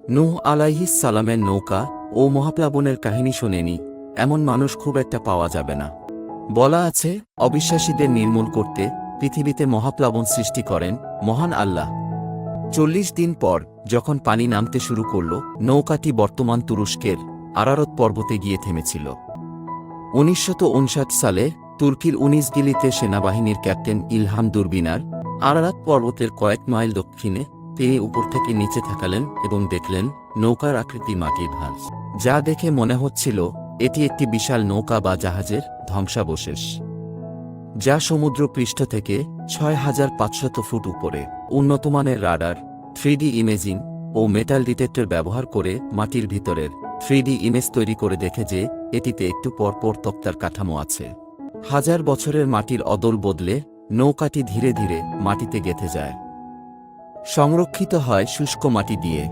নূহ আলাইহিস সালামের নৌকা ও মহাপ্লাবনের কাহিনী শোনেনি, এমন মানুষ খুব একটা পাওয়া যাবে না। বলা আছে, অবিশ্বাসীদের নির্মূল করতে পৃথিবীতে মহাপ্লাবন সৃষ্টি করেন মহান আল্লাহ। ৪০ দিন পর যখন পানি নামতে শুরু করল, নৌকাটি বর্তমান তুরস্কের আরারত পর্বতে গিয়ে থেমেছিল। ১৯৫৯ সালে তুর্কির উনিসগিলিতে সেনাবাহিনীর ক্যাপ্টেন ইলহাম দুরবিনার আরারাত পর্বতের কয়েক মাইল দক্ষিণে তিনি উপর থেকে নিচে তাকালেন এবং দেখলেন নৌকার আকৃতি মাটির ভাঁজ, যা দেখে মনে হচ্ছিল এটি একটি বিশাল নৌকা বা জাহাজের ধ্বংসাবশেষ, যা সমুদ্র পৃষ্ঠ থেকে ৬,৫০০ ফুট উপরে। উন্নতমানের রাডার, 3D ইমেজিং ও মেটাল ডিটেক্টর ব্যবহার করে মাটির ভিতরের 3D ইমেজ তৈরি করে দেখে যে এটিতে একটু পরপর তক্তার কাঠামো আছে। হাজার বছরের মাটির অদল বদলে নৌকাটি ধীরে ধীরে মাটিতে গেঁথে যায়, সংরক্ষিত হয় শুষ্ক মাটি দিয়ে।